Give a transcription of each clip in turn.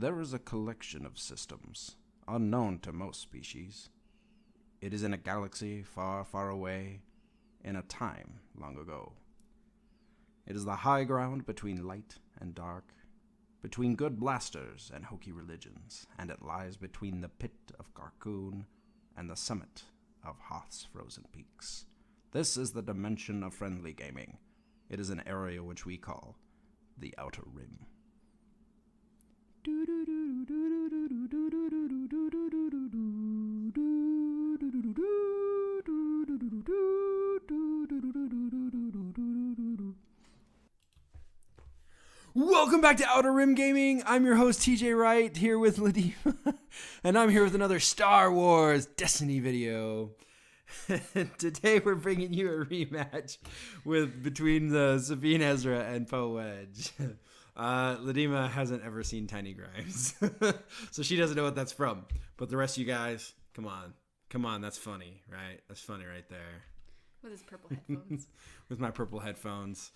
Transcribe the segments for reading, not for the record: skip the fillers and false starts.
There is a collection of systems, unknown to most species. It is in a galaxy far, far away, in a time long ago. It is the high ground between light and dark, between good blasters and hokey religions, and it lies between the pit of Carcoon and the summit of Hoth's frozen peaks. This is the dimension of friendly gaming. It is an area which we call the Outer Rim. Welcome back to Outer Rim Gaming. I'm your host TJ Wright, here with Ladima, and I'm here with another Star Wars Destiny video. Today we're bringing you a rematch between the Sabine Ezra and Poe Wedge. Ladima hasn't ever seen Tiny Grimes, so she doesn't know what that's from. But the rest of you guys, come on, that's funny, right? That's funny right there. With his purple headphones. With my purple headphones.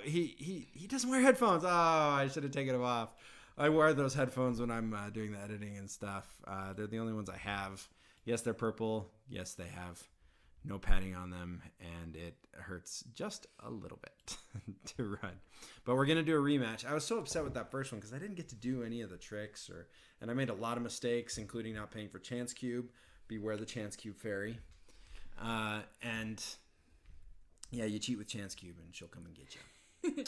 He doesn't wear headphones. Oh, I should have taken them off. I wear those headphones when I'm doing the editing and stuff. They're the only ones I have. Yes, they're purple. Yes, they have no padding on them, and it hurts just a little bit to run. But we're going to do a rematch. I was so upset with that first one because I didn't get to do any of the tricks, and I made a lot of mistakes, including not paying for Chance Cube. Beware the Chance Cube fairy. And yeah, you cheat with Chance Cube and she'll come and get you.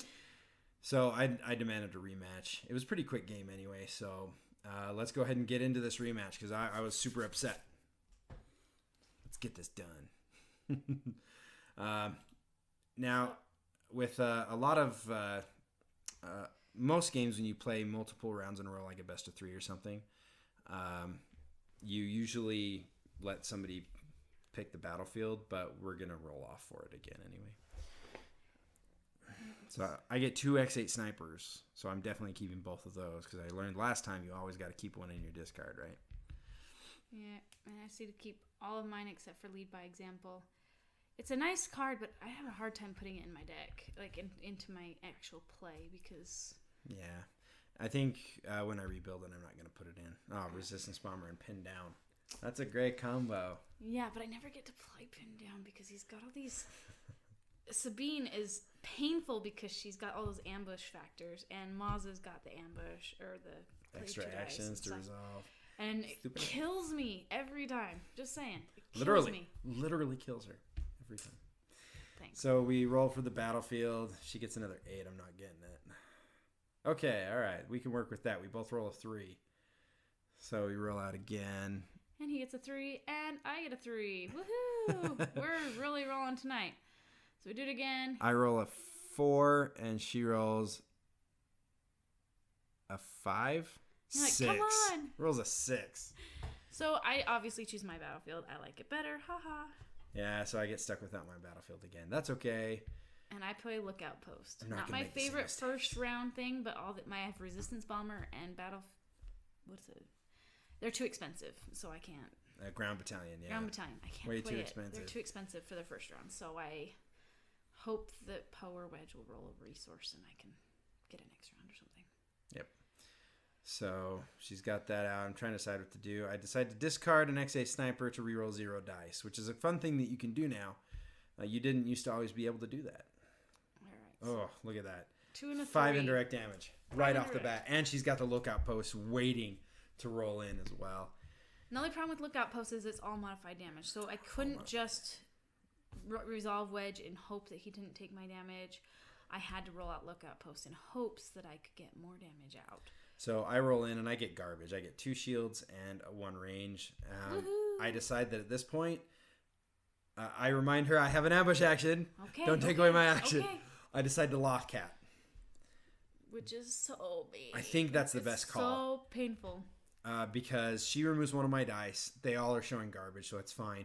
So I demanded a rematch. It was a pretty quick game anyway, so let's go ahead and get into this rematch because I was super upset. Let's get this done. Now, with a lot of most games when you play multiple rounds in a row, like a best of 3 or something, you usually let somebody pick the battlefield, but we're gonna roll off for it again anyway. So I get 2 X8 snipers, so I'm definitely keeping both of those because I learned last time you always got to keep one in your discard, right? Yeah, and I see to keep all of mine except for Lead by Example. It's a nice card, but I have a hard time putting it in my deck, like into my actual play because. Yeah, I think when I rebuild it, I'm not gonna put it in. Oh, Resistance Bomber and Pin Down. That's a great combo. Yeah, but I never get to play Pin Down because he's got all these. Sabine is painful because she's got all those ambush factors, and Maz's got the ambush or the extra actions to resolve. And it kills me every time. Just saying. It literally kills her every time. Thanks. So we roll for the battlefield. She gets another 8. I'm not getting it. Okay, all right. We can work with that. We both roll a 3. So we roll out again. And he gets a 3, and I get a 3. Woohoo! We're really rolling tonight. So we do it again. I roll a 4, and she rolls a 5. You're like, 6. come on! Rolls a 6. So I obviously choose my battlefield. I like it better. Haha. Yeah, so I get stuck without my battlefield again. That's okay. And I play Lookout Post. Not my favorite first round thing, but I have Resistance Bomber and What's it? They're too expensive, so I can't. Ground Battalion, yeah. Ground Battalion. I can't Way play too it. expensive. They're too expensive for the first round, so I hope that Poe or Wedge will roll a resource and I can get a next round or something. Yep. So she's got that out. I'm trying to decide what to do. I decide to discard an X8 Sniper to reroll 0 dice, which is a fun thing that you can do now. You didn't used to always be able to do that. All right. Oh, look at that. 2 and a 3. 5 indirect damage right off the bat. And she's got the Lookout Post waiting to roll in as well. The only problem with Lookout Post is it's all modified damage. So I couldn't just resolve Wedge in hope that he didn't take my damage. I had to roll out Lookout Post in hopes that I could get more damage out. So I roll in and I get garbage. I get 2 shields and a 1 range. I decide that at this point, I remind her I have an ambush action. Okay. Don't take away my action. Okay. I decide to lock cat. Which is so big. I think that's the best call. So painful. Because she removes one of my dice. They all are showing garbage, so it's fine.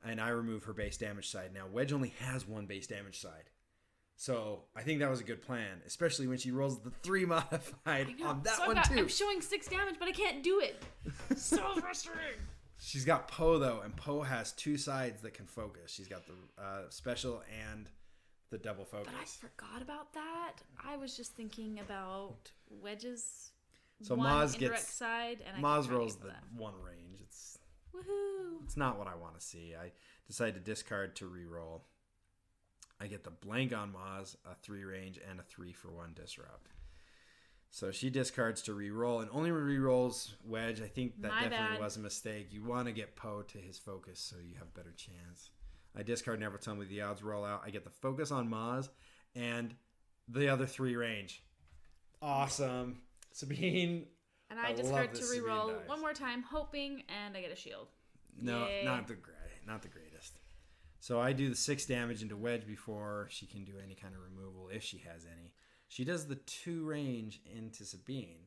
And I remove her base damage side. Now, Wedge only has 1 base damage side. So I think that was a good plan, especially when she rolls the 3 modified on that one too. I'm showing 6 damage, but I can't do it. So frustrating. She's got Poe though, and Poe has 2 sides that can focus. She's got the special and the double focus. But I forgot about that. I was just thinking about Wedge's So one Maz indirect gets side, and I Maz keep trying to rolls get the that. one range. It's Woohoo! not what I want to see. I decide to discard to reroll. I get the blank on Maz, a 3 range, and a 3 for 1 disrupt. So she discards to reroll and only rerolls Wedge. I think that My definitely bad. was a mistake. You want to get Poe to his focus so you have a better chance. I discard never tell me the odds roll out. I get the focus on Maz and the other 3 range. Awesome. Sabine. And I love discard to this Sabine reroll dice. one more time, hoping, and I get a shield. No, Yay. not the greatest. So I do the 6 damage into Wedge before she can do any kind of removal, if she has any. She does the 2 range into Sabine,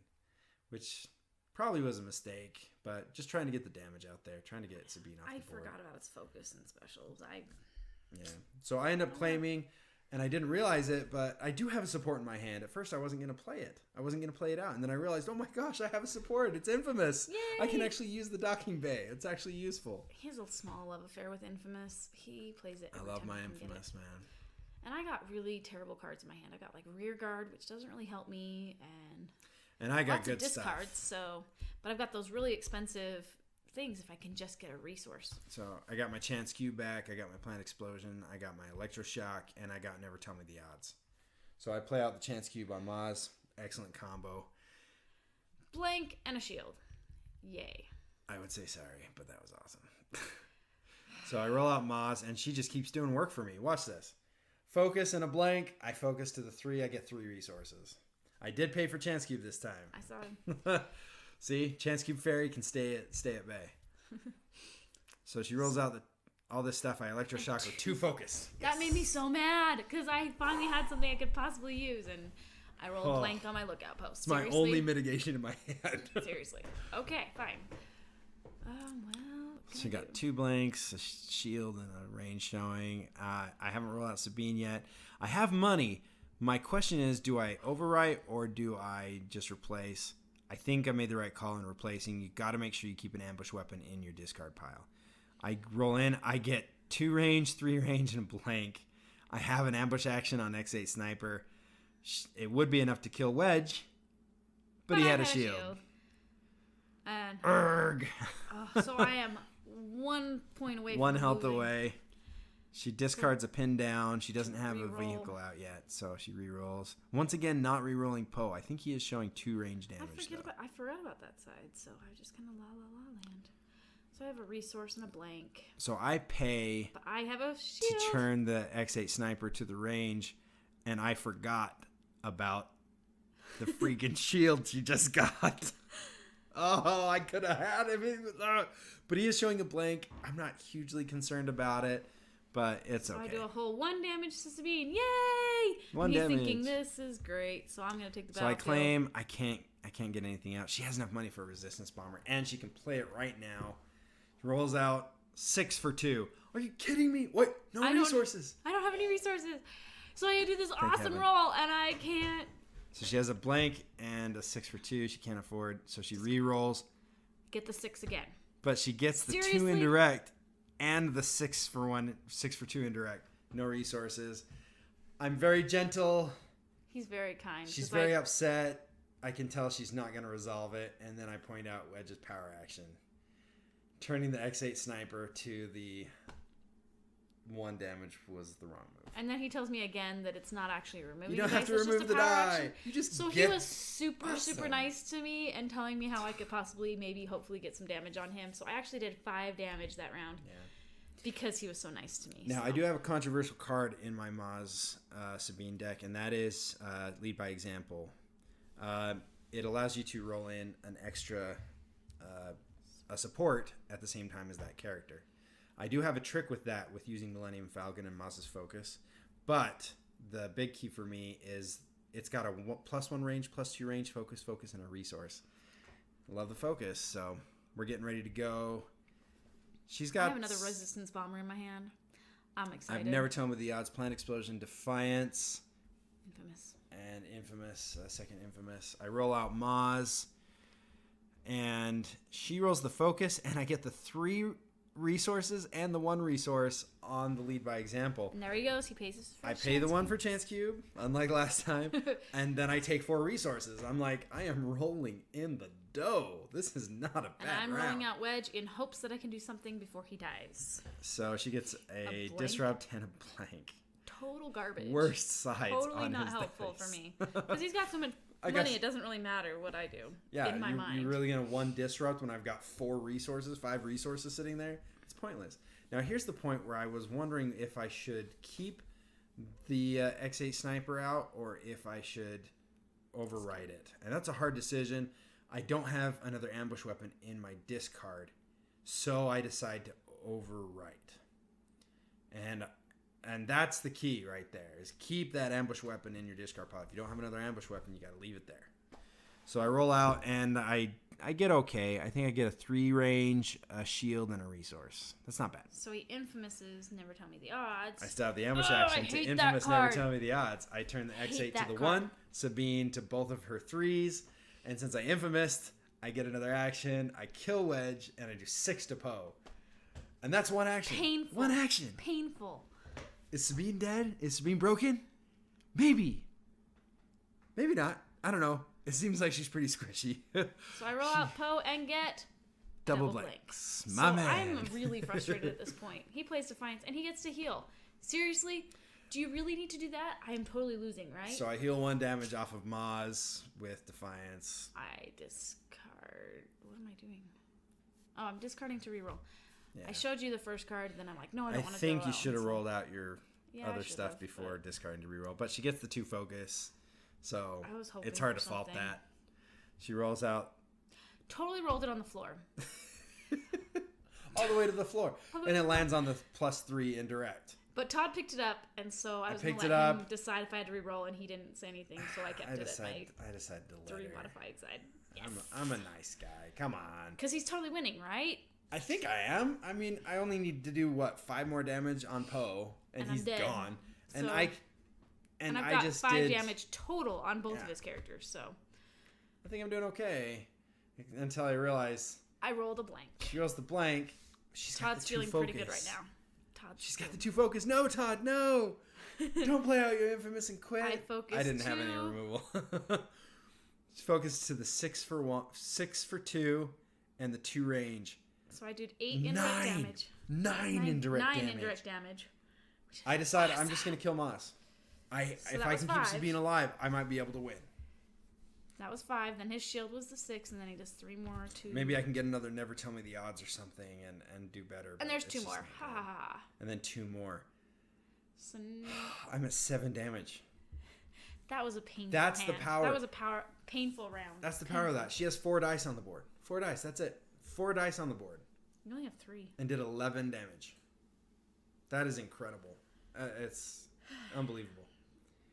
which probably was a mistake, but just trying to get the damage out there, trying to get Sabine off the board. I forgot about its focus and specials. Yeah. So I end up claiming, and I didn't realize it, but I do have a support in my hand. At first, I wasn't going to play it. I wasn't going to play it out. And then I realized, oh my gosh, I have a support. It's Infamous. Yay! I can actually use the docking bay. It's actually useful. He has a small love affair with Infamous. He plays it. I every love time my I can get Infamous, it. man. And I got really terrible cards in my hand. I got like Rear Guard, which doesn't really help me, and I got lots good of discards. stuff. So, but I've got those really expensive things if I can just get a resource. So I got my Chance Cube back. I got my Plant Explosion. I got my Electroshock, and I got Never Tell Me the Odds. So I play out the Chance Cube on Maz. Excellent combo. Blank and a shield. Yay. I would say sorry, but that was awesome. So I roll out Maz, and she just keeps doing work for me. Watch this. Focus and a blank. I focus to the 3. I get 3 resources. I did pay for Chance Cube this time. I saw him. See, Chance Cube Fairy can stay at bay. So she rolls out all this stuff. I Electroshock with 2 focus. That made me so mad because I finally had something I could possibly use, and I rolled blank on my lookout post. It's my only mitigation in my hand. Seriously. Okay, fine. Well. She got 2 blanks, a shield, and a range showing. I haven't rolled out Sabine yet. I have money. My question is, do I overwrite or do I just replace? I think I made the right call in replacing. You got to make sure you keep an ambush weapon in your discard pile. I roll in. I get 2 range, 3 range, and a blank. I have an ambush action on X8 Sniper. It would be enough to kill Wedge, but he had a shield. And Urgh. so I am 1 point away. One from health moving. away. She discards a pin down. She doesn't have a Reroll. vehicle out yet, so she rerolls. Once again, not rerolling Poe. I think he is showing 2 range damage. I forgot about that side, so I just kind of la land. So I have a resource and a blank. So I pay But I have a to shield. turn the X8 Sniper to the range, and I forgot about the freaking shield she just got. Oh, I could have had him. But he is showing a blank. I'm not hugely concerned about it, but it's okay. So I do a whole 1 damage to Sabine. Yay! 1 and he's damage. thinking this is great, so I'm gonna take the So I battlefield. claim I can't get anything out. She has enough money for a resistance bomber, and she can play it right now. She rolls out 6 for 2. Are you kidding me? What? No resources. I don't have any resources. So I do this awesome heaven. roll, and I can't So she has a blank and a 6 for 2. She can't afford, so she re-rolls. get the 6 again. But she gets the 2 Seriously? indirect and the 6 for 2 indirect. No resources. I'm very gentle. He's very kind. She's 'cause very upset. I can tell she's not going to resolve it. And then I point out Wedge's power action. Turning the X8 Sniper to the 1 damage was the wrong move. And then he tells me again that it's not actually removing. You don't the have dice, to it's just remove a the power die. action. You just So get he was super awesome. nice to me and telling me how I could possibly hopefully get some damage on him. So I actually did 5 damage that round. Yeah. Because he was so nice to me. Now, so. I do have a controversial card in my Maz Sabine deck, and that is Lead by Example. It allows you to roll in an extra a support at the same time as that character. I do have a trick with that with using Millennium Falcon and Maz's Focus, but the big key for me is it's got a +1 range, +2 range, focus, and a resource. Love the focus, so we're getting ready to go. She's got. I have another resistance bomber in my hand. I'm excited. I've never told with the odds. Plant Explosion, Defiance, Infamous. and Infamous. Second Infamous. I roll out Maz, and she rolls the focus, and I get the 3 resources and the 1 resource on the lead by example. And there he goes. He pays his first I pay the 1 cube. for chance cube, unlike last time, and then I take 4 resources. I'm like, I am rolling in the dough. This is not a bad And I'm round. rolling out wedge in hopes that I can do something before he dies. So she gets a blank? disrupt and a blank. Total garbage. Worst sides Totally on not his helpful dice. for me. Because he's got so much I money, guess- it doesn't really matter what I do. Yeah, in my mind. you're really going to 1 disrupt when I've got 4 resources, 5 resources sitting there? It's pointless. Now, here's the point where I was wondering if I should keep the X8 sniper out or if I should overwrite it. And that's a hard decision. I don't have another ambush weapon in my discard, so I decide to overwrite. And that's the key right there, is keep that ambush weapon in your discard pile. If you don't have another ambush weapon, you got to leave it there. So I roll out, and I get okay. I think I get a 3 range, a shield, and a resource. That's not bad. So he infamouses Never Tell Me the Odds. I still have the ambush Oh, action I to hate infamous that Never card. Tell Me the Odds. I turn the X8 to that the card. 1, Sabine to both of her 3s, and since I infamous, I get another action. I kill Wedge, and I do 6 to Poe. And that's 1 action. Painful. 1 action. Painful. Is Sabine dead? Is Sabine broken? Maybe. Maybe not. I don't know. It seems like she's pretty squishy. So I roll out Poe and get Double blanks. blanks. My So man. I'm really frustrated at this point. He plays Defiance and he gets to heal. Seriously? Do you really need to do that? I am totally losing, right? So I heal 1 damage off of Maz with Defiance. I discard. What am I doing? Oh, I'm discarding to reroll. Yeah. I showed you the first card, and then I'm like, no, I I don't want to. think you should have rolled out your Yeah, I other should stuff have, before but discarding to reroll. But she gets the 2 focus, so I was hoping it's hard for to fault something. that. She rolls out Totally rolled it on the floor. all the way to the floor, All the and way it to lands on the +3 indirect. But Todd picked it up, and so I was going picked to it let him up. decide if I had to reroll, and he didn't say anything, so I kept I it decided at to my let 3 her. modified side. Yes. I'm a nice guy. Come on. Because he's totally winning, right? I think I am. I mean, I only need to do 5 more damage on Poe, and And I'm he's dead. gone. And So- I And I've I got just 5 did damage total on both of Yeah. his characters, so I think I'm doing okay until I realize I rolled a blank. she rolls the blank. She's got Todd's the 2 feeling focus. pretty good right now. Todd's She's got the good. 2 focus. No, Todd, no. Don't play out your infamous and quit. I focused I didn't have any 2. removal. She focused to the 6 for 1, 6 for 2, and the 2 range. So I did 8 indirect damage. 9 indirect 9 damage. indirect damage. I decided I'm just gonna kill Moss. So if that I was can keep 5. Sabine alive, I might be able to win. That was 5. Then his shield was the 6, and then he does 3 more. 2. Maybe I can get another Never Tell Me the Odds or something and do better. but And there's it's 2 just more. not Ha good. ha ha. And then 2 more. So I'm at 7 damage. that was a painful. That's the hand. power. That was a painful round. That's the power of that. She has 4 dice on the board. 4 dice. That's it. 4 dice on the board. You only have 3. And did 11 damage. That is incredible. It's unbelievable.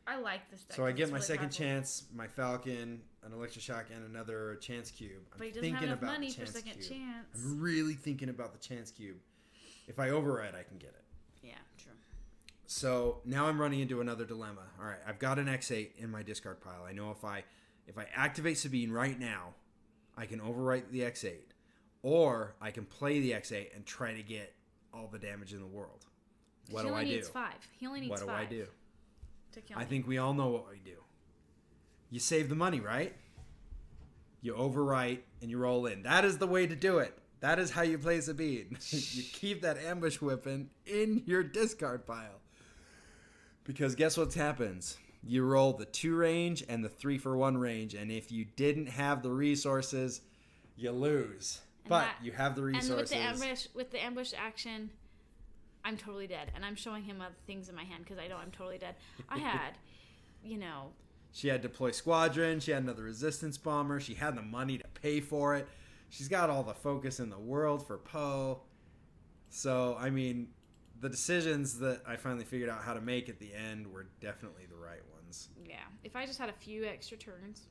I like this deck. So I 'cause get it's my really second powerful. chance, my Falcon, an Electroshock, and another Chance Cube. I'm But he doesn't thinking have enough about money the for Chance second Cube. chance. I'm really thinking about the Chance Cube. If I override, I can get it. Yeah, true. So now I'm running into another dilemma. All right, I've got an X8 in my discard pile. I know if I activate Sabine right now, I can overwrite the X8, or I can play the X8 and try to get all the damage in the world. What he do only I do? needs 5. He only needs What 5. do I do? To kill I me. think we all know what we do. You save the money, right? You overwrite and you roll in. That is the way to do it. That is how you play Sabine. You keep that ambush weapon in your discard pile. Because guess what happens? You roll the 2 range and the 3 for 1 range, and if you didn't have the resources, you lose. And But that- you have the resources. And with the ambush action, I'm totally dead. And I'm showing him other things in my hand because I know I'm totally dead. I had, She had deploy squadron. She had another resistance bomber. She had the money to pay for it. She's got all the focus in the world for Poe. So, I mean, the decisions that I finally figured out how to make at the end were definitely the right ones. yeah. If I just had a few extra turns,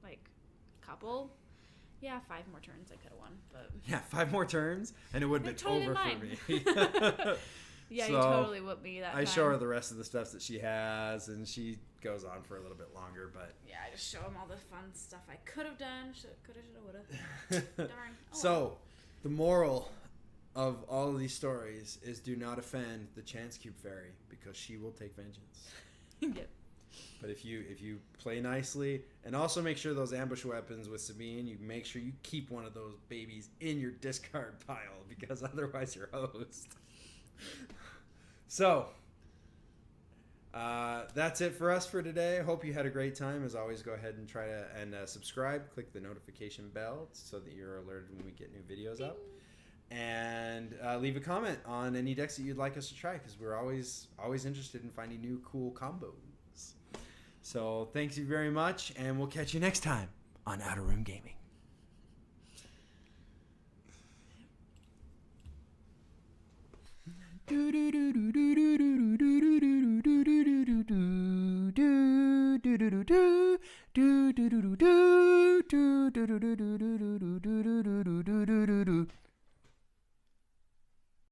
like a couple, 5 more turns I could have won. But Yeah, 5 more turns, and it would have been Totally over mine. for me. yeah, So, you totally whooped me that I time. show her the rest of the stuff that she has, and she goes on for a little bit longer, but... Yeah, I just show him all the fun stuff I could have done. Coulda, shoulda, woulda. Darn. Oh, well. So, the moral of all of these stories is do not offend the Chance Cube Fairy because she will take vengeance. Yep. But if you play nicely and also make sure those ambush weapons with Sabine, you make sure you keep one of those babies in your discard pile because otherwise you're host. So that's it for us for today. Hope you had a great time. As always, go ahead and try to subscribe. Click the notification bell so that you're alerted when we get new videos up. And leave a comment on any decks that you'd like us to try because we're always interested in finding new cool combos. So thanks you very much, and we'll catch you next time on Outer Room Gaming. Do do do do do do.